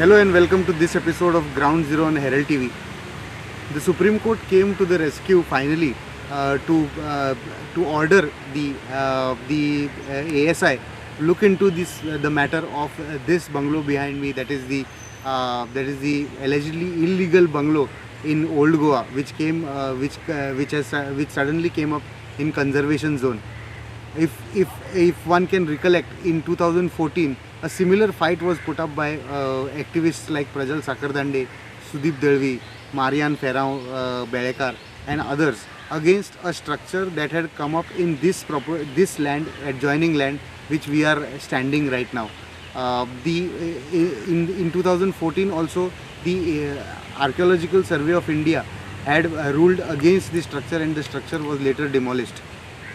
Hello and welcome to this episode of Ground Zero on Herald TV. The Supreme Court came to the rescue finally to order the ASI look into the matter of this bungalow behind me. That is the allegedly illegal bungalow in Old Goa, which suddenly came up in conservation zone. If one can recollect, in 2014 a similar fight was put up by activists like Prajal Sakardande, Sudeep Dalvi, Marian Ferrao Belekar and others against a structure that had come up in this land, adjoining land, which we are standing right now. In 2014 also the Archaeological Survey of India had ruled against the structure, and the structure was later demolished.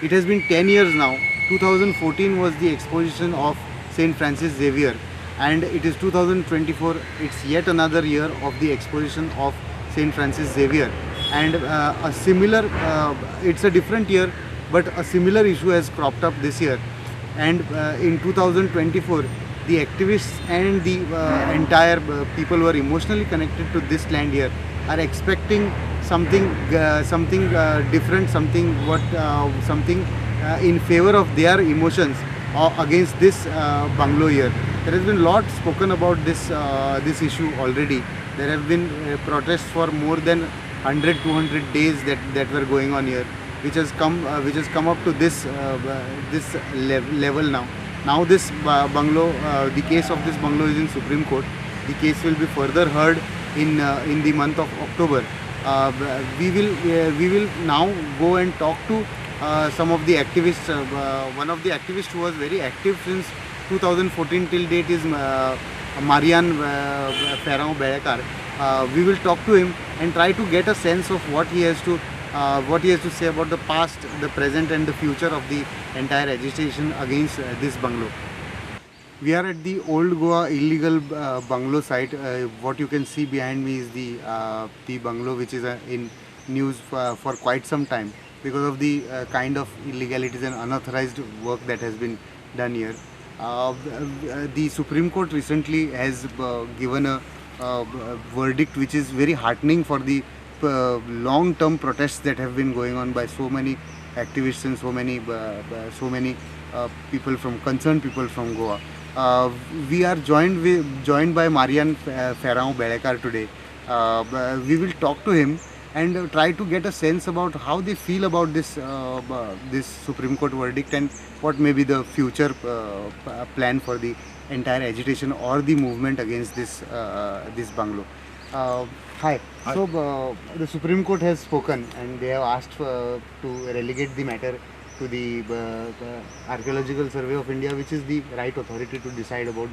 It has been 10 years now. 2014 was the exposition of St. Francis Xavier, and it is 2024. It's yet another year of the exposition of St. Francis Xavier, and it's a different year, but a similar issue has cropped up this year. And in 2024, the activists and the entire people who are emotionally connected to this land here are expecting something different, something in favor of their emotions against this bungalow here. There has been a lot spoken about this issue already. There have been protests for more than 100-200 days that were going on here, which has come up to this level now. Now this bungalow, the case of this bungalow is in Supreme Court. The case will be further heard in the month of October. We will now go and talk to some of the activists. One of the activists who was very active since 2014 till date is Marian Ferrao Belekar. We will talk to him and try to get a sense of what he has to say about the past, the present and the future of the entire agitation against this bungalow. We are at the Old Goa Illegal Bungalow site. What you can see behind me is the bungalow, which is in news for quite some time because of the kind of illegalities and unauthorized work that has been done here. The Supreme Court recently has given a verdict which is very heartening for the long-term protests that have been going on by so many activists and so many concerned people from Goa. We are joined by Marian Ferrao Belekar today. We will talk to him and try to get a sense about how they feel about this Supreme Court verdict and what may be the future plan for the entire agitation or the movement against this bungalow. Hi. So the Supreme Court has spoken and they have asked to relegate the matter to the Archaeological Survey of India, which is the right authority to decide about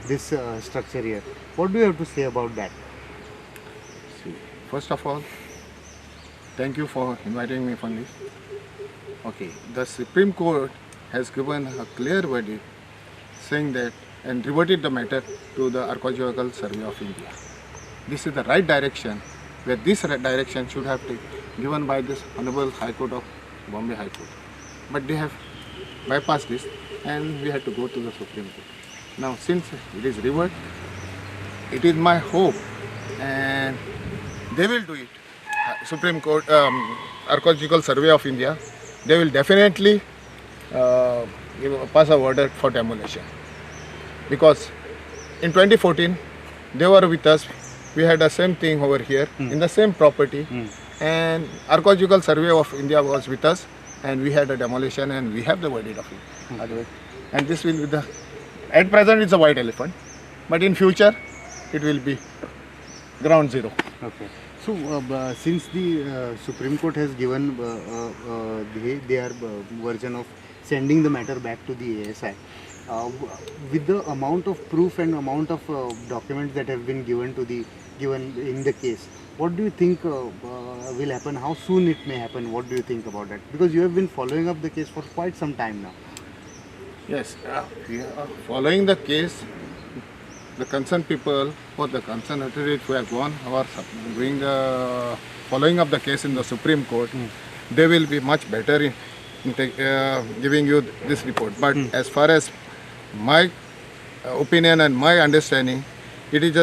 this structure here. What do you have to say about that? See, first of all, thank you for inviting me for this. Okay, the Supreme Court has given a clear verdict saying that and reverted the matter to the Archaeological Survey of India. This is the right direction, where this direction should have been given by this Honorable High Court of Bombay High Court. But they have bypassed this and we had to go to the Supreme Court. Now since it is reversed, it is my hope and they will do it. Supreme Court, Archaeological Survey of India, they will definitely pass a verdict for demolition. Because in 2014, they were with us. We had the same thing over here in the same property, and Archaeological Survey of India was with us, and we had a demolition, and we have the verdict of it. And this will be at present it's a white elephant, but in future it will be ground zero. Okay. So since the Supreme Court has given their version of sending the matter back to the ASI, with the amount of proof and amount of documents that have been given in the case, what do you think will happen? How soon it may happen? What do you think about that? Because you have been following up the case for quite some time now. Yes, we are following the case. The concerned people or the concerned authorities who have gone or doing following up the case in the Supreme Court, they will be much better in giving you this report. But as far as my opinion and my understanding, it is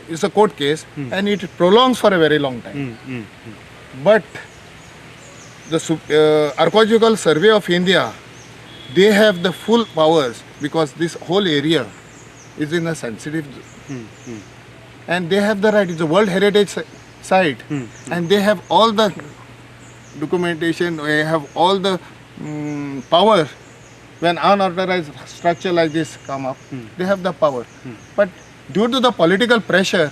it's a court case and it prolongs for a very long time. But the Archaeological Survey of India, they have the full powers because this whole area is in a sensitive and they have the right. It's a World Heritage Site and they have all the documentation, they have all the power. When unauthorized structure like this come up, they have the power. But due to the political pressure,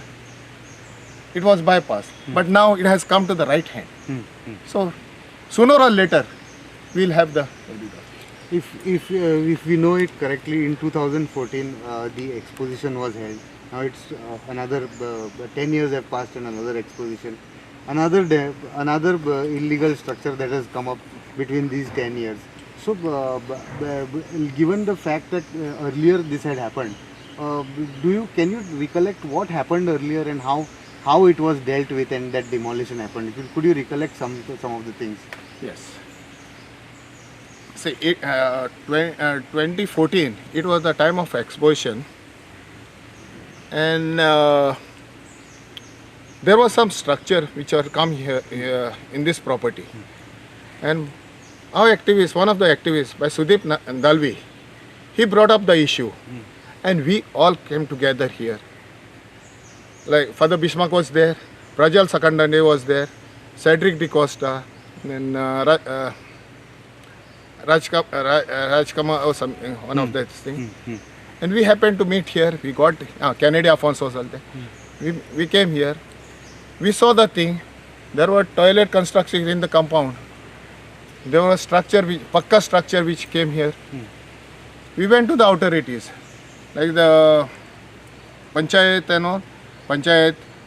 it was bypassed. But now it has come to the right hand. So sooner or later, we'll have the. If we know it correctly, in 2014 the exposition was held. Now it's another 10 years have passed and another exposition, another illegal structure that has come up between these 10 years. So given the fact that earlier this had happened, can you recollect what happened earlier and how it was dealt with and that demolition happened? Could you recollect some of the things? Yes. See, 2014, it was the time of exposition, and there was some structure which are come here in this property, and our activist, one of the activists by Sudeep Dalvi, he brought up the issue, and we all came together here. Like Father Bismarck was there, Prajal Sakandane was there, Cedric De Costa, and Rajkama or some one of that thing, and we happened to meet here. We got Kennedy Afonso was there. We came here. We saw the thing. There were toilet construction in the compound. There was a structure, pakka structure which came here. We went to the authorities, like the Panchayat and all,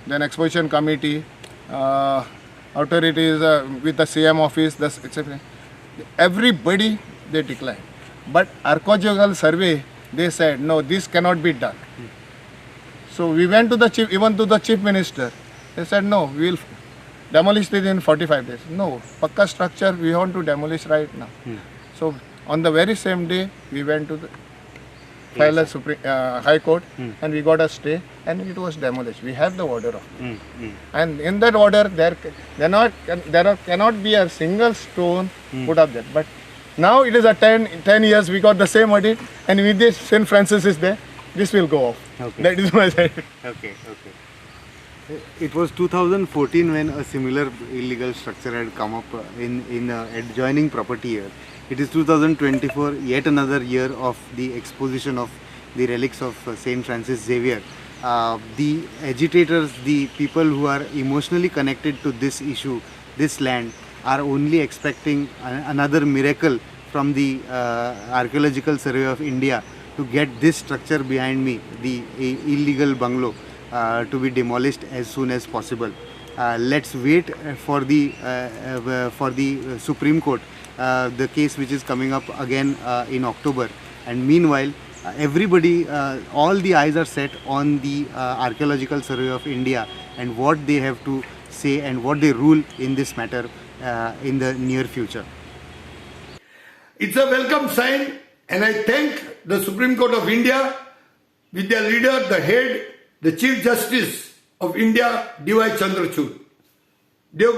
then exposition committee, authorities with the CM office, etc. Everybody they declined. But Archaeological Survey, they said no, this cannot be done. So we went to the chief, even to the chief minister. They said no, we will demolish it in 45 days. No, pakka structure we want to demolish right now. So on the very same day, we went to the High Court and we got a stay and it was demolished. We have the order of it. And in that order, there cannot be a single stone put up there. But now it is a 10 years, we got the same audit, and with this St. Francis is there, this will go off. Okay. That is my side. Okay. It was 2014 when a similar illegal structure had come up in adjoining property here. It is 2024, yet another year of the exposition of the relics of Saint Francis Xavier. The agitators, the people who are emotionally connected to this issue, this land, are only expecting another miracle from the Archaeological Survey of India to get this structure behind me, the illegal bungalow, to be demolished as soon as possible. Let's wait for the Supreme Court, the case which is coming up again in October. And meanwhile, everybody, all the eyes are set on the Archaeological Survey of India and what they have to say and what they rule in this matter in the near future. It's a welcome sign, and I thank the Supreme Court of India with their leader, the head, the Chief Justice of India, D.Y. Chandrachud. Dev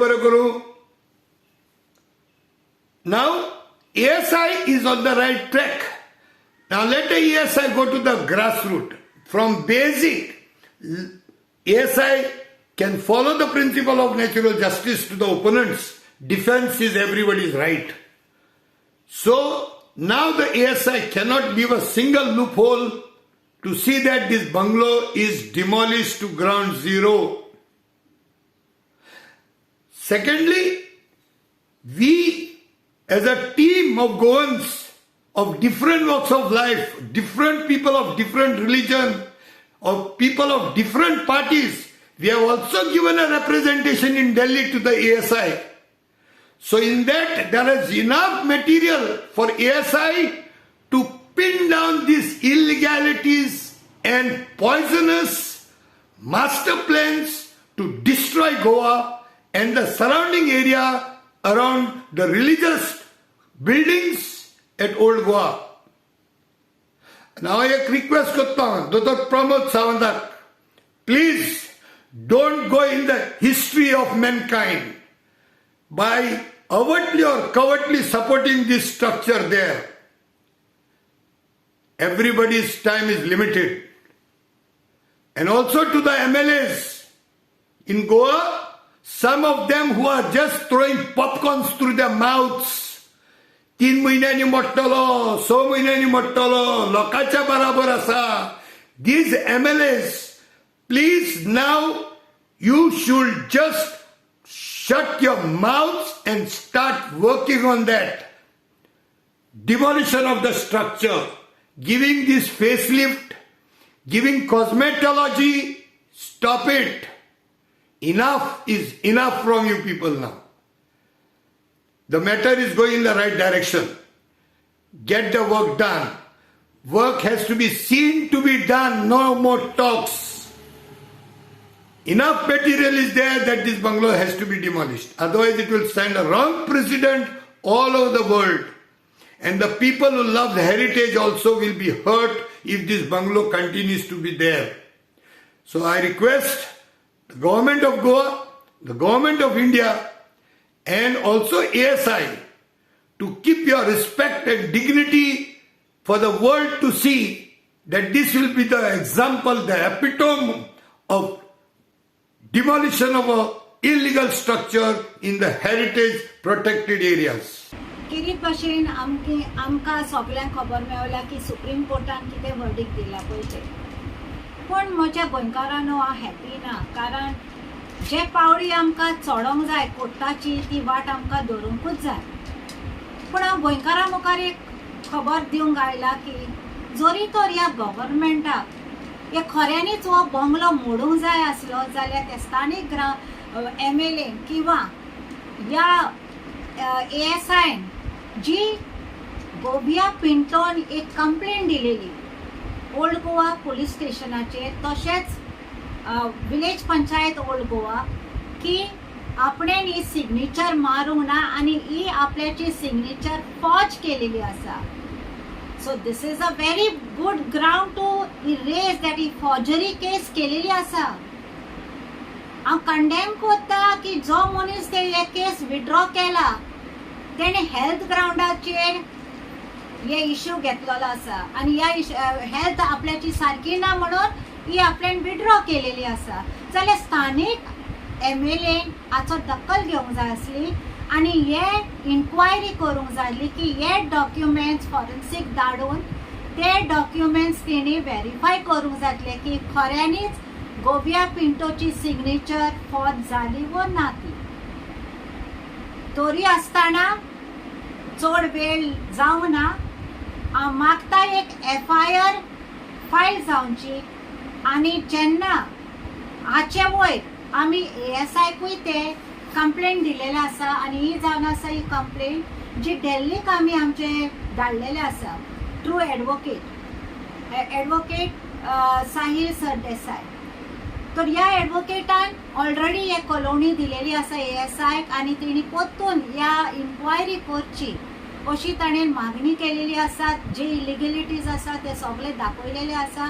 Now, ASI is on the right track. Now let the ASI go to the grassroots. From basic, ASI can follow the principle of natural justice to the opponents. Defense is everybody's right. So now the ASI cannot leave a single loophole to see that this bungalow is demolished to ground zero. Secondly, we as a team of Goans of different walks of life, different people of different religion, of people of different parties, we have also given a representation in Delhi to the ASI. So in that there is enough material for ASI to pin down these illegalities and poisonous master plans to destroy Goa and the surrounding area around the religious buildings at Old Goa. हांव एक request करता दोतोर प्रमोद सावंताक, please don't go in the history of mankind by overtly or covertly supporting this structure there. Everybody's time is limited. And also to the MLAs in Goa, some of them who are just throwing popcorns through their mouths, 3 महिन्यांनी मोडटलो, 6 महिन्यांनी मोडटलो, लोकांच्या बराबर आसा. These MLAs, please now you should just shut your mouths and start working on that. Demolition of the structure, giving this facelift, giving cosmetology, stop it. Enough is enough from you people now. The matter is going in the right direction. Get the work done. Work has to be seen to be done, no more talks. Enough material is there that this bungalow has to be demolished. Otherwise it will send a wrong precedent all over the world. And the people who love the heritage also will be hurt if this bungalow continues to be there. So I request the government of Goa, the government of India, and also ASI to keep your respect and dignity for the world to see that this will be the example, the epitome of demolition of a illegal structure in the heritage protected areas. किरीत भाशेन आमकां सगळ्यांक खबर मेवल्या की supreme कोर्टान कितें verdict दिला पळय तें. पूण म्हज्या गोंयकारांनो हांव हॅपी ना, कारण जे पावडी आमकां चोडोंक जाय कोर्टाची ती वाट आमकां धरूंकूच जाय. पूण हांव गोंयकारां मुखार एक खबर दिवंक आयला की जरी तर ह्या गव्हर्मेंटाक हे खऱ्यांनीच हो बंगलो मोडूंक जाय आसलो जाल्यार ते स्थानीक MLA किंवा ह्या ASIन जी गोबिया पिंटोन एक कंप्लेंट दिलेली ओल्ड गोवा पुलीस स्टेशनाचेर, तशेंच विलेज पंचायत ओल्ड गोवा, की आपणें ही सिग्नेचर मारूंक ना आनी ही आपल्याची सिग्नेचर फॉर्ज केलेली आसा. So this is a very good ground to erase that he forgery case केलेली आसा. हांव कंडेम करता की जो मनीस ते हे केस विड्रॉ केला तेणे हेल्थ ग्राउंडाचेर हे इश्यू घेतलेलो आसा आनी ह्या हेल्थ आपल्याची सारकी ना म्हणून ही आपल्यान विड्रॉ केलेली आसा. जाल्यार स्थानीक MLA हाचो दखल घेवंक जाय आसली आनी हे इन्क्वायरी करूंक जाय आसली की हे डॉक्युमेंट्स फॉरेन्सिक धाडून ते डॉक्युमेंट्स तेणी व्हेरीफाय करूंक जाय आसले की खऱ्यांनीच गोबिया पिंटोची सिग्नेचर फॉर्ज जाली वा ना ती. तरी आसतना चड वेळ जावं ना, हांव मागता एक FIR फायल जावची आनी जेन्ना हाचे वयर आमी ASIकूय ते कंप्लेंट दिलेले आसा आनी ही जावन आसा ही कंप्लेंट जी दिल्लीक आमी आमचे धाडलेले आसा थ्रू एडवोकेट साहिल सरदेसाय. तर ह्या एडवोकेटान ऑलरेडी हे कॉलोनी दिलेली आसा ASIक आनी तेणी परतून ह्या इन्क्वायरी करची अशी ताणें मागणी केलेली आसा. जे इलिगलिटीज आसा ते सगळे दाखयलेले आसा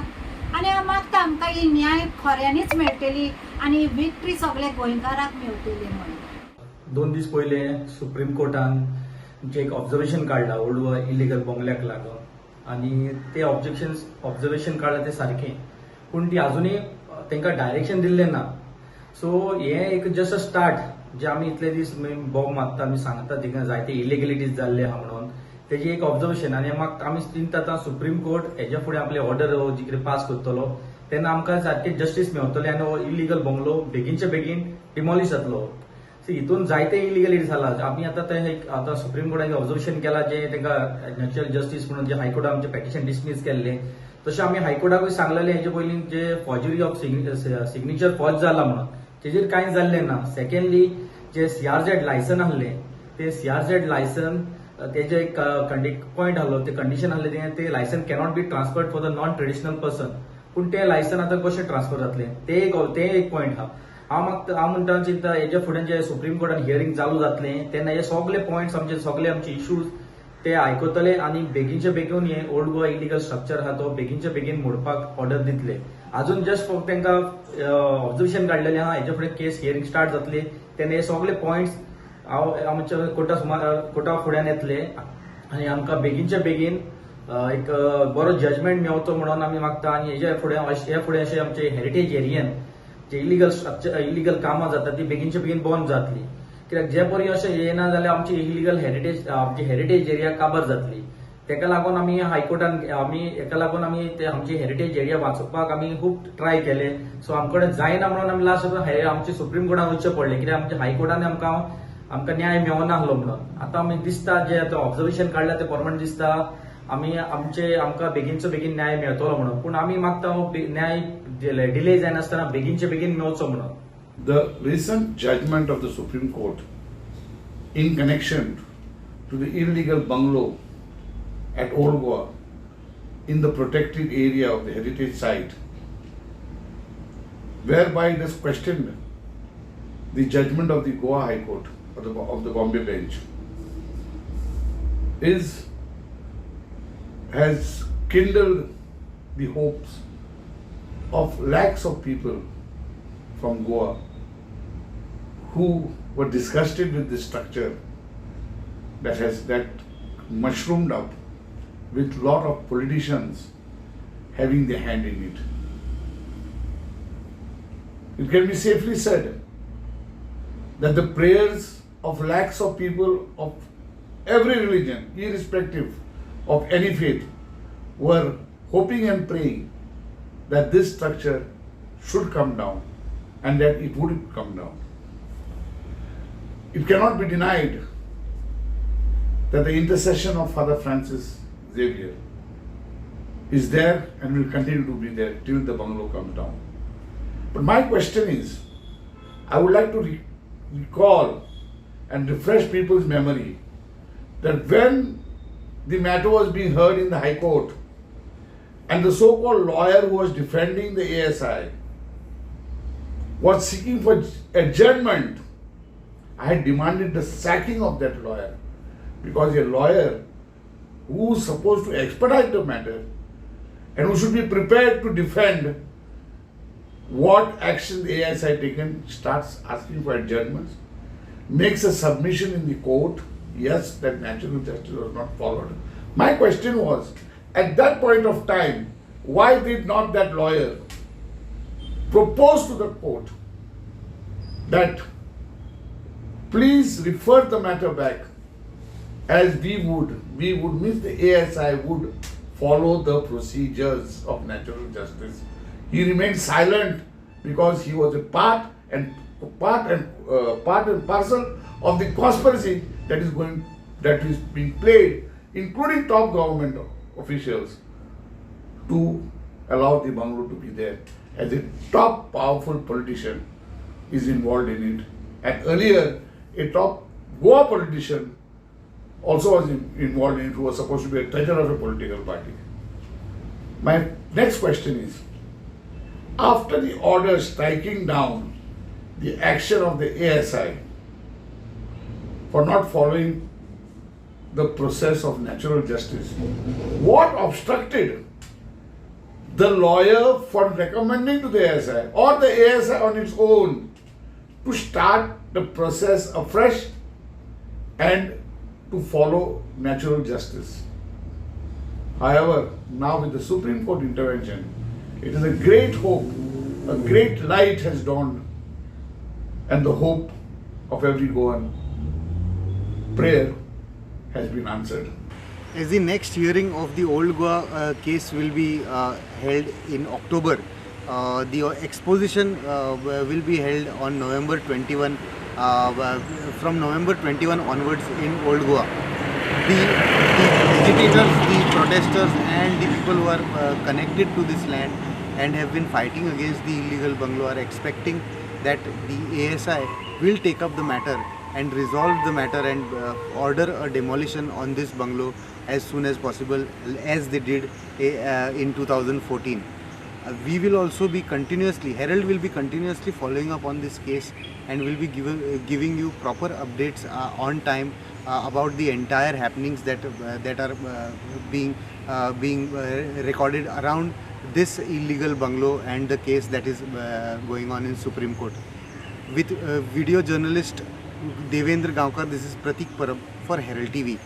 आनी हांव मागता आमकां ही न्याय खऱ्यांनीच मेळटली आनी विक्ट्री सगळे गोंयकाराक मेळटली म्हणून. 2 दीस पयले सुप्रीम कोर्टान जे एक ऑब्झर्वेशन काडला ओल्ड गोवा इलिगल बंगल्याक लागून आनी ते ऑब्झर्वेशन काडला ते सारकें, पूण ती अजुनूय तांकां डायरेक्शन दिल्लें ना. सो हे एक जस्ट अ स्टार्ट जे आमी इतले दीस बोग मारता आमी सांगता थिंगा जायते इलिगलिटीज जाल्ले आहा म्हणून तेजी एक ऑब्झर्वेशन आनी म्हाका आमी चिंतता आतां सुप्रीम कोर्ट हेज्या फुडें आपले ऑर्डर जी कितें पास करतलो तेन्ना आमकां सारकें जस्टीस मेळटली आनी हो इलिगल बंगलो बेगीनचे बेगीन डिमॉलिश जातलो. सो हितून जायते इलिगलिटी जाला. आमी आतां सुप्रीम कोर्टान ऑब्झर्वेशन केला जे तांकां नॅचरल जस्टीस म्हणून जे हायकोर्टान आमचे पेटिशन डिसमीस केल्ले, तशें आमी हायकोर्टाकूय सांगलेलें हेजे पयलीं जे फॉर्जरी ऑफ सिग्नेचर फॉर्ज जाला म्हणून तेजेर कांय जाल्लें ना. सेकंडली जे CRZ लायसन आहले ते CRZ लायसन तेजे एक पॉयंट आहलो, ते कंडिशन आहले ते licence cannot be transferred for the non traditional person. पूण ते लायसन आतां कशें ट्रान्सफर जातलें ते एक पॉयंट आहा. हांव म्हणटा चिंता हेजे फुडें जे सुप्रीम कोर्टान हियरिंग चालू जातलें तेन्ना हे सगळे पॉयंट्स आमचे सगळे आमचे इश्यूज ते आयकतले आणि बेगीनचे बेगीन हे ओल्ड गोवा इलिगल स्ट्रक्चर आहा तो बेगीनचे बेगीन मोडपाक ऑर्डर दितले. अजून जस्ट फक्त तांकां ऑब्झर्वेशन काढलेले आहा, हेच्या फुडें केस हियरिंग स्टार्ट जातली तेन्ना हे सगळे पॉयंट्स हांव आमच्या कोर्टा फुड्यान येतले आनी आमकां बेगीनचे बेगीन एक बरो जजमेंट मेळचो म्हणून आमी मागता. आनी हे फुडें अशें आमचे हेरिटेज एरियेन जे इलिगल कामां जाता ती बेगीनचे बेगीन बंद जातली. कित्याक जे परी अशें येना जाल्यार आमची इलिगल आमची हेरिटेज एरिया काबार जातली. तेका लागून आमी हायकोर्टान आमची हेरिटेज एरिया वाचोवपाक आमी खूब ट्राय केले. सो आमकडे जायना म्हणून आमी लास्ट आमचे सुप्रीम कोर्टान वयचे पडले, कित्याक आमच्या हायकोर्टान आमकां न्याय मेळना आहलो म्हणून. आतां आमी दिसता जे ऑब्झर्वेशन काडला ते प्रमाणे दिसता आमकां बेगीनचो बेगीन न्याय मेळटलो म्हणून. पूण आमी मागता न्याय डिले जायनासतना बेगीनचे बेगीन मेळचो म्हणून. The recent judgment of the Supreme Court in connection to the illegal bungalow at Old Goa in the protected area of the heritage site, whereby it has questioned the judgment of the Goa High Court of the Bombay bench, has kindled the hopes of lakhs of people from Goa who were disgusted with this structure that mushroomed up with lot of politicians having their hand in it. It can be safely said that the prayers of lakhs of people of every religion, irrespective of any faith, were hoping and praying that this structure should come down and that it would come down. It cannot be denied that the intercession of Father Francis Xavier is there and will continue to be there till the bungalow comes down. But my question is, I would like to recall and refresh people's memory that when the matter was being heard in the High Court and the so-called lawyer who was defending the ASI was seeking for adjournment, I had demanded the sacking of that lawyer, because a lawyer who is supposed to expedite the matter and who should be prepared to defend what action the ASI taken starts asking for adjournments, makes a submission in the court, yes, that natural justice was not followed. My question was, at that point of time, why did not that lawyer propose to the court that please refer the matter back, as we would means the ASI would follow the procedures of natural justice. He remained silent because he was a part and parcel of the conspiracy that is being played, including top government officials, to allow the bungalow to be there, as a top powerful politician is involved in it. And earlier, a top Goa politician also was involved in it, who was supposed to be a treasurer of a political party. My next question is, after the order striking down the action of the ASI for not following the process of natural justice, what obstructed the lawyer from recommending to the ASI or the ASI on its own to start the process afresh and to follow natural justice? However, now with the Supreme Court intervention, it is a great hope, a great light has dawned, and the hope of every Goan prayer has been answered. As the next hearing of the Old Goa case will be held in October, the exposition will be held on November 21, from November 21 onwards in Old Goa. The agitators, the protesters and the people who are connected to this land and have been fighting against the illegal bungalow are expecting that the ASI will take up the matter and resolve the matter and order a demolition on this bungalow as soon as possible, as they did in 2014. We will also be continuously, Herald will be continuously following up on this case and will be giving you proper updates on time about the entire happenings that are being recorded around this illegal bungalow and the case that is going on in Supreme Court. With video journalist Devendra Gaonkar, this is Pratik Parab for Herald TV.